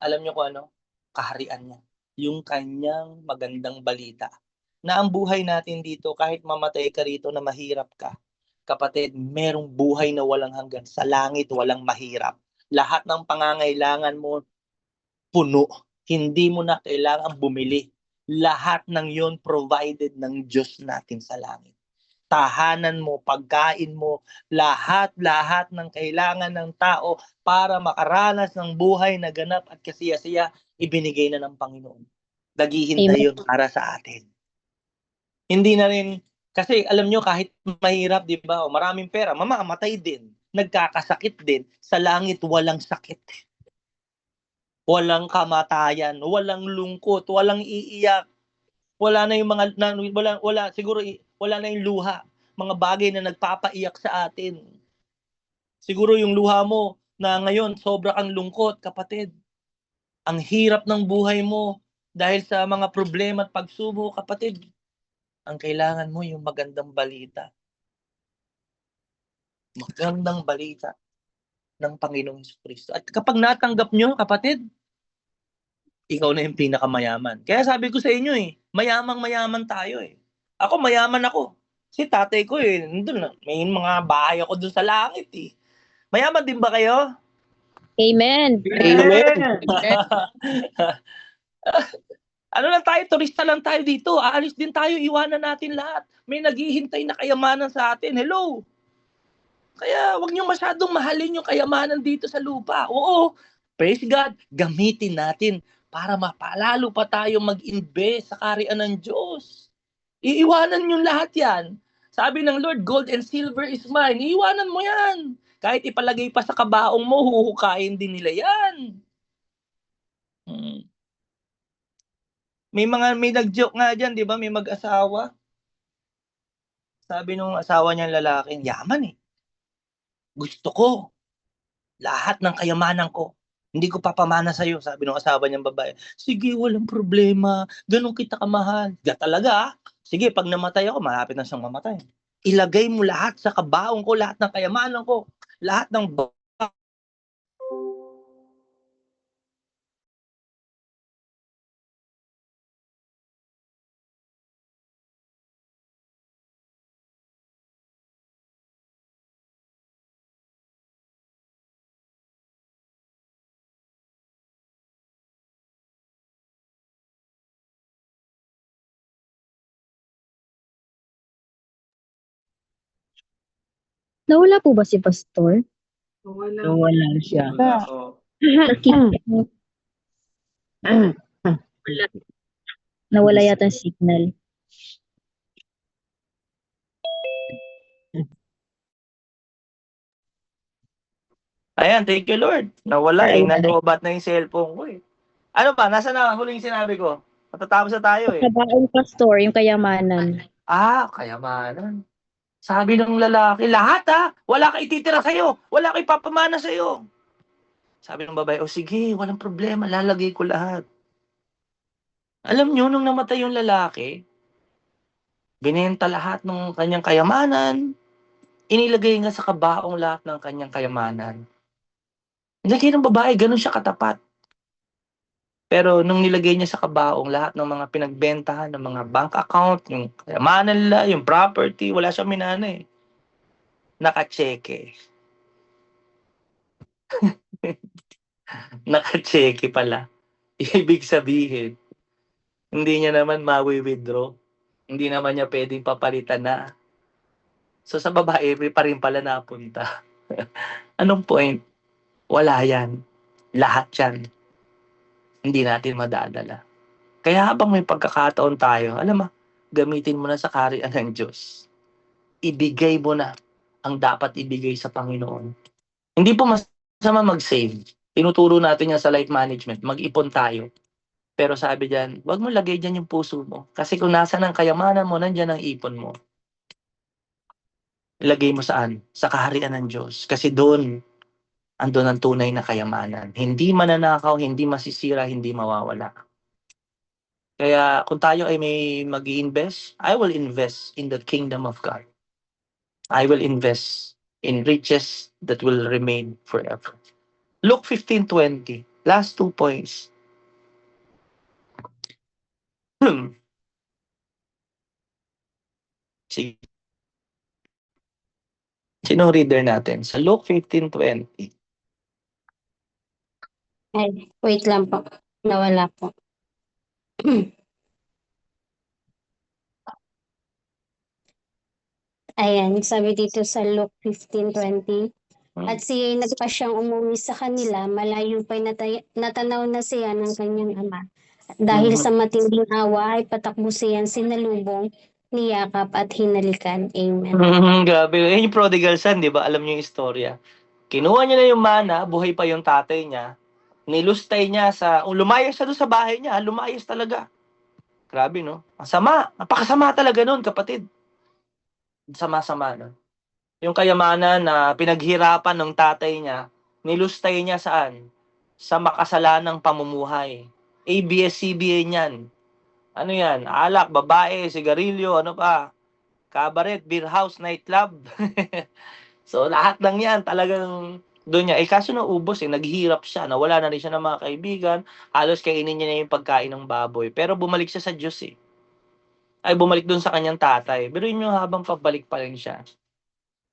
Alam niyo kung ano? Kaharian niya. Yung kanyang magandang balita. Na ang buhay natin dito, kahit mamatay ka rito na mahirap ka, kapatid, merong buhay na walang hanggan. Sa langit, walang mahirap. Lahat ng pangangailangan mo, puno. Hindi mo na kailangan bumili. Lahat ng yon provided ng Diyos natin sa langit. Tahanan mo, pagkain mo, lahat ng kailangan ng tao para makaranas ng buhay na ganap at kasiya-siya, ibinigay na ng Panginoon. Dagihin na yun para sa atin. Hindi na rin, kasi alam nyo, kahit mahirap, di ba, o maraming pera, mamamatay din, nagkakasakit din. Sa langit, walang sakit. Walang kamatayan, walang lungkot, walang iiyak. Wala na yung mga wala na yung luha, mga bagay na nagpapaiyak sa atin. Siguro yung luha mo na ngayon sobra kang lungkot, kapatid. Ang hirap ng buhay mo dahil sa mga problema at pagsubok, kapatid. Ang kailangan mo yung magandang balita. Magandang balita ng Panginoong Jesucristo. At kapag natanggap nyo, kapatid, ikaw na yung pinakamayaman. Kaya sabi ko sa inyo mayamang-mayaman tayo Ako mayaman ako. Si tatay ko nandun na. May mga bahay ako dun sa langit Mayaman din ba kayo? Amen. Amen. Ano lang tayo, turista lang tayo dito. Aalis din tayo, iwanan natin lahat. May naghihintay na kayamanan sa atin. Hello? Kaya wag niyo masyadong mahalin yung kayamanan dito sa lupa. Oo, praise God, gamitin natin para mapalalo pa tayo mag-invest sa kaharian ng Diyos. Iiwanan niyo lahat yan. Sabi ng Lord, gold and silver is mine. Iiwanan mo yan. Kahit ipalagay pa sa kabaong mo, huhukayin din nila yan. May nag-joke nga dyan, di ba? May mag-asawa. Sabi nung asawa niyang lalaki, yaman eh. Gusto ko lahat ng kayamanan ko. Hindi ko papamana sa'yo, sabi ng asawa niyang babae. Sige, walang problema. Ganun kita kamahal. Talaga. Sige, pag namatay ako, malapit na siyang mamatay. Ilagay mo lahat sa kabaong ko, lahat ng kayamanan ko, lahat ng Nawala po ba si Pastor? Wala siya. Nawala yata ang signal. Ayan, thank you Lord. Nawala eh, nalobat na yung cellphone ko eh. Ano ba, nasa na huling sinabi ko? Matatapos na tayo eh. Kabaong Pastor, yung kayamanan. Kayamanan. Sabi ng lalaki, lahat wala ka ititira sa'yo, wala ka ipapamana sa'yo. Sabi ng babae, sige, walang problema, lalagay ko lahat. Alam nyo, nung namatay yung lalaki, binenta lahat ng kanyang kayamanan, inilagay nga sa kabaong lahat ng kanyang kayamanan. Nilagay ng babae, ganun siya katapat. Pero nung nilagay niya sa kabaong lahat ng mga pinagbentahan, ng mga bank account, yung kayamanan nila, yung property, wala siyang minana eh. Nakatseke. Nakatseke pala. Ibig sabihin, hindi niya naman mawi-withdraw. Hindi naman niya pwedeng papalitan na. So sa babae, may pa rin pala napunta. Anong point? Wala yan. Lahat yan. Hindi natin madadala. Kaya habang may pagkakataon tayo, alam mo, gamitin mo na sa kaharian ng Diyos. Ibigay mo na ang dapat ibigay sa Panginoon. Hindi po masama mag-save. Tinuturo natin yan sa life management. Mag-ipon tayo. Pero sabi diyan, wag mo lagay diyan yung puso mo. Kasi kung nasaan ang kayamanan mo, nandiyan ang ipon mo. Ilagay mo saan? Sa kaharian ng Diyos. Kasi doon, andun ang tunay na kayamanan. Hindi mananakaw, hindi masisira, hindi mawawala. Kaya kung tayo ay may mag-i-invest, I will invest in the kingdom of God. I will invest in riches that will remain forever. Luke 15:20. Last 2 points. Sige. Sinong reader natin? Sa Luke 15:20. Ay, wait lang po. Nawala po. Ayan, sabi dito sa Luke 15:20. At siya nagpa siyang umuwi sa kanila, malayo pa'y natanaw na siya ng kanyang ama. At dahil sa matinding awa ay patakbo siya sinalubong, niyakap at hinalikan. Amen. Grabe. Yung prodigal son, di ba? Alam niyo yung istorya. Kinuha niya na yung mana, buhay pa yung tatay niya. Nilustay niya lumayas siya doon sa bahay niya. Lumayas talaga. Grabe, no? Ang sama. Napakasama talaga nun, kapatid. Sama-sama, no? Yung kayamanan na pinaghirapan ng tatay niya, nilustay niya saan? Sa makasalanang pamumuhay. ABS-CBN niyan. Ano yan? Alak, babae, sigarilyo, ano pa? Cabaret, beer house, nightclub. So, lahat ng yan, talagang doon niya. Kaso naubos naghihirap siya. Nawala na rin siya ng mga kaibigan. Halos kainin niya na yung pagkain ng baboy. Pero bumalik siya sa Diyos Ay, bumalik doon sa kanyang tatay. Pero yun yung habang pabalik pa rin siya.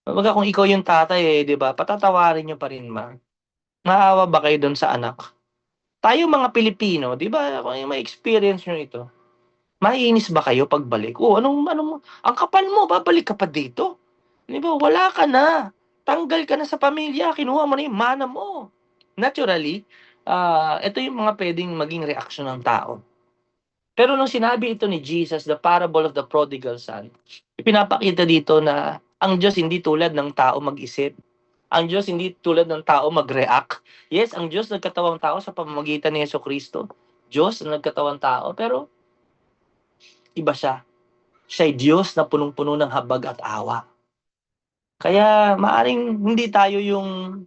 Kumbaga kung ikaw yung tatay, 'di ba, patatawarin niyo pa rin ba? Maawa ba kayo dun sa anak? Tayo mga Pilipino, 'di ba, kung may experience niyo ito, maiinis ba kayo pagbalik? "Oh, ang kapal mo, babalik ka pa dito?" 'Di ba, wala ka na. Tanggal ka na sa pamilya, kinuha mo na yung mana mo. Naturally, ito yung mga puwedeng maging reaksyon ng tao. Pero nung sinabi ito ni Jesus, the parable of the prodigal son, ipinapakita dito na ang Diyos hindi tulad ng tao mag-isip. Ang Diyos hindi tulad ng tao mag-react. Yes, ang Diyos nagkatawang tao sa pamamagitan ni Jesucristo. Diyos na nagkatawang tao, pero iba siya. Siya'y Diyos na punong-puno ng habag at awa. Kaya maaring hindi tayo yung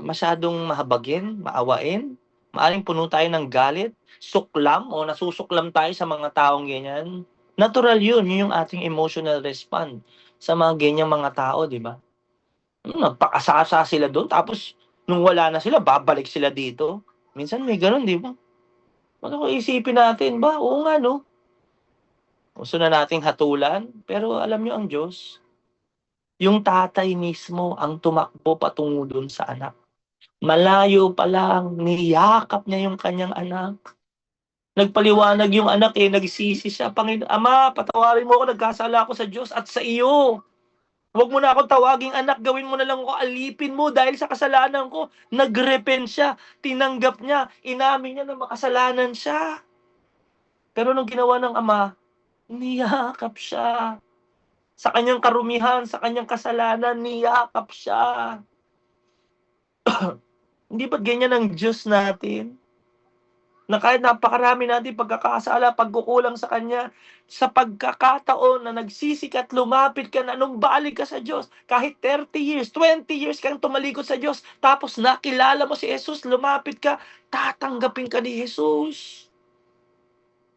masyadong mahabagin, maawain. Maaring puno tayo ng galit, suklam o nasusuklam tayo sa mga taong ganyan. Natural yun yung ating emotional response sa mga ganyang mga tao, di ba? Nagpakasasa sila doon, tapos nung wala na sila, babalik sila dito. Minsan may ganun, di ba? Kung isipin natin, ba, oo nga, no? Gusto na nating hatulan, pero alam nyo ang Diyos, yung tatay mismo ang tumakbo patungo dun sa anak. Malayo pa lang, niyakap niya yung kanyang anak. Nagpaliwanag yung anak nagsisi siya, Ama, patawarin mo ako, nagkasala ako sa Diyos at sa iyo. Huwag mo na akong tawaging anak, gawin mo na lang ako, alipin mo dahil sa kasalanan ko. Nagrepent siya, tinanggap niya, inamin niya na makasalanan siya. Pero nung ginawa ng ama, niyakap siya. Sa kanyang karumihan, sa kanyang kasalanan, niyakap siya. Hindi ba't ganyan ang Diyos natin? Na kahit napakarami natin pagkakasala, pagkukulang sa Kanya, sa pagkakataon na nagsisikat, lumapit ka na, nung balik ka sa Diyos, kahit 30 years, 20 years kang tumalikod sa Diyos, tapos nakilala mo si Jesus, lumapit ka, tatanggapin ka ni Jesus.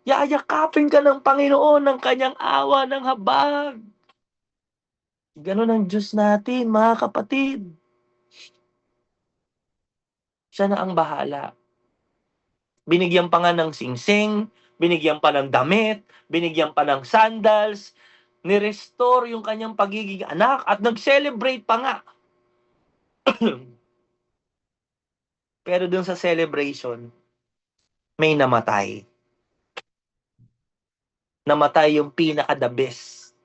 Yayakapin ka ng Panginoon ng Kanyang awa ng habag. Ganon ang Diyos natin, mga kapatid. Siya na ang bahala. Binigyan pa nga ng singsing, binigyan pa ng damit, binigyan pa ng sandals, ni-restore yung kanyang pagiging anak at nag-celebrate pa nga. Pero dun sa celebration, may namatay. Namatay yung pinaka-the best.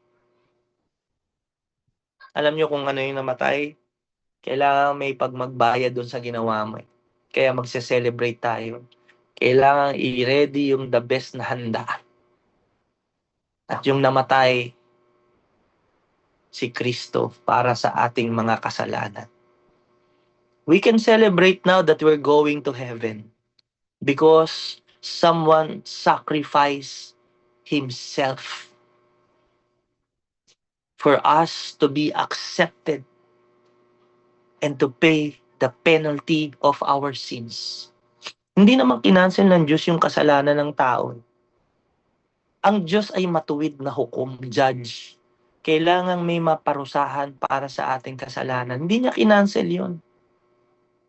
Alam nyo kung ano yung namatay? Kailangan may pagmagbayad dun sa ginawa mo. Kaya magse-celebrate tayo. Kailangan i-ready yung the best na handa. At yung namatay, si Kristo para sa ating mga kasalanan. We can celebrate now that we're going to heaven because someone sacrificed himself for us to be accepted and to pay the penalty of our sins. Hindi naman kinansel ng Diyos yung kasalanan ng tao. Ang Diyos ay matuwid na hukom, judge. Kailangang may maparusahan para sa ating kasalanan. Hindi niya kinansel yun.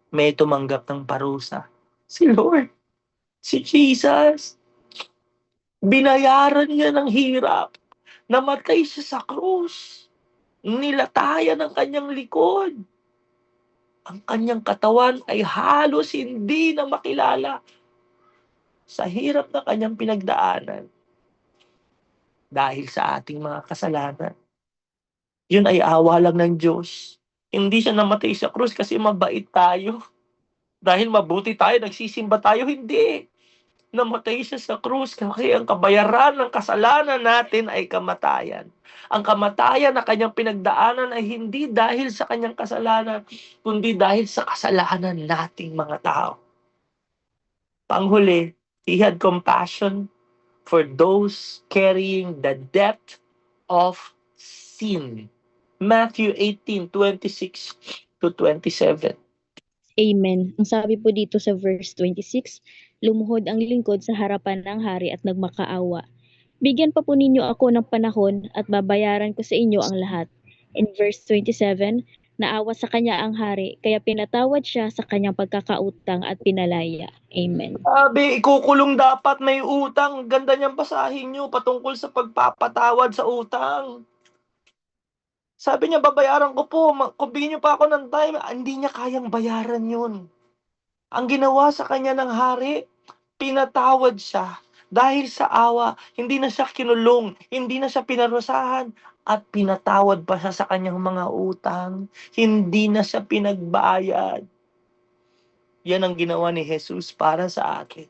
May tumanggap ng parusa. Si Lord. Si Jesus. Binayaran niya ng hirap. Namatay siya sa krus. Nilatayan ang kanyang likod. Ang kanyang katawan ay halos hindi na makilala sa hirap na kanyang pinagdaanan dahil sa ating mga kasalanan. Yun ay awa lang ng Diyos. Hindi siya namatay sa krus kasi mabait tayo. Dahil mabuti tayo, nagsisimba tayo. Hindi. Namatay siya sa krus kasi ang kabayaran ng kasalanan natin ay kamatayan. Ang kamatayan na kanyang pinagdaanan ay hindi dahil sa kanyang kasalanan, kundi dahil sa kasalanan nating mga tao. Panghuli, he had compassion for those carrying the debt of sin. Matthew 18:26 to 27. Amen. Ang sabi po dito sa verse 26, lumuhod ang lingkod sa harapan ng hari at nagmakaawa. Bigyan pa po ninyo ako ng panahon at babayaran ko sa inyo ang lahat. In verse 27, naawa sa kanya ang hari, kaya pinatawad siya sa kanyang pagkakautang at pinalaya. Amen. Sabi, ikukulong dapat may utang. Ganda niyang basahin niyo patungkol sa pagpapatawad sa utang. Sabi niya, babayaran ko po. Kung bigyan niyo pa ako ng time, hindi niya kayang bayaran yun. Ang ginawa sa kanya ng hari, pinatawad siya. Dahil sa awa, hindi na siya kinulong, hindi na siya pinarusahan, at pinatawad pa siya sa kanyang mga utang. Hindi na siya pinagbayad. Yan ang ginawa ni Jesus para sa akin.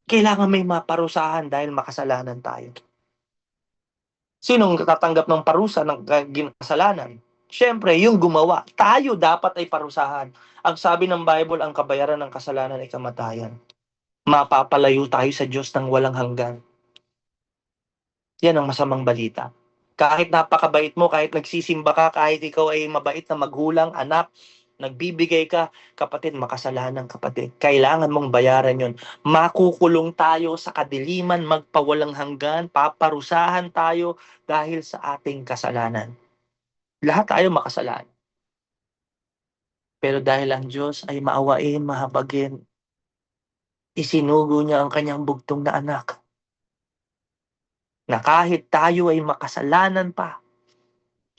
Kailangan may maparusahan dahil makasalanan tayo. Sinong tatanggap ng parusa ng kasalanan? Siyempre, yung gumawa. Tayo dapat ay parusahan. Ang sabi ng Bible, ang kabayaran ng kasalanan ay kamatayan. Mapapalayo tayo sa Diyos ng walang hanggan. Yan ang masamang balita. Kahit napakabait mo, kahit nagsisimba ka, kahit ikaw ay mabait na maghulang, anak, nagbibigay ka, kapatid, makasalanan kapatid. Kailangan mong bayaran yon. Makukulong tayo sa kadiliman, magpawalang hanggan, paparusahan tayo dahil sa ating kasalanan. Lahat tayo makasalanan. Pero dahil ang Diyos ay maawain, mahabagin, isinugo niya ang kanyang bugtong na anak. Na kahit tayo ay makasalanan pa,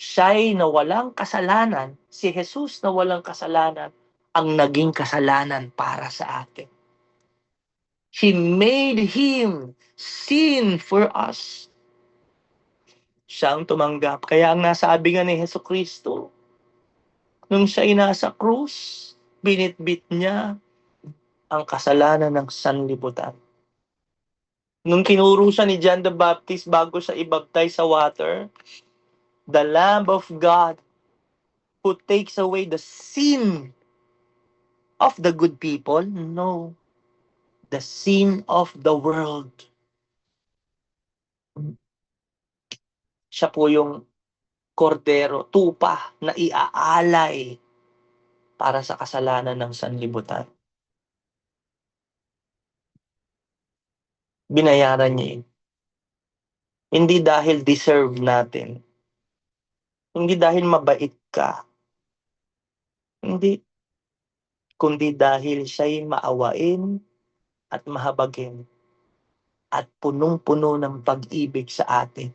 siya'y na walang kasalanan, si Jesus na walang kasalanan, ang naging kasalanan para sa atin. He made Him sin for us. Siya ang tumanggap. Kaya ang nasabi nga ni Jesucristo, nung siya'y nasa krus, binitbit niya ang kasalanan ng sanlibutan. Nung kinuro siya ni John the Baptist bago siya ibaptize sa water, the Lamb of God who takes away the sin of the good people? No. The sin of the world. Siya po yung kordero, tupa na iaalay para sa kasalanan ng sanlibutan. Binayaran niya yun. Hindi dahil deserve natin. Hindi dahil mabait ka. Hindi. Kundi dahil siya'y maawain at mahabagin at punong-puno ng pag-ibig sa atin,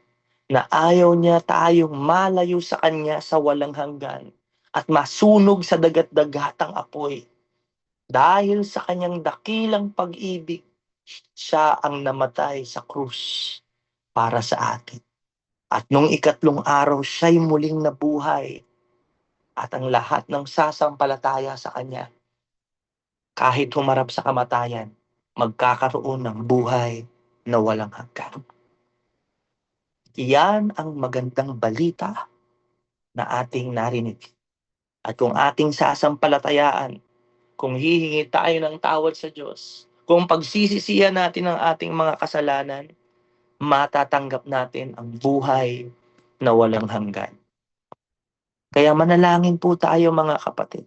na ayaw niya tayong malayo sa Kanya sa walang hanggan at masunog sa dagat-dagatang apoy. Dahil sa Kanyang dakilang pag-ibig, siya ang namatay sa krus para sa atin. At nung ikatlong araw, siya'y muling nabuhay. At ang lahat ng sasampalataya sa Kanya, kahit humarap sa kamatayan, magkakaroon ng buhay na walang hanggan. Iyan ang magandang balita na ating narinig. At kung ating sasampalatayaan, kung hihingi tayo ng tawad sa Diyos, kung pagsisisihan natin ang ating mga kasalanan, matatanggap natin ang buhay na walang hanggan. Kaya manalangin po tayo mga kapatid.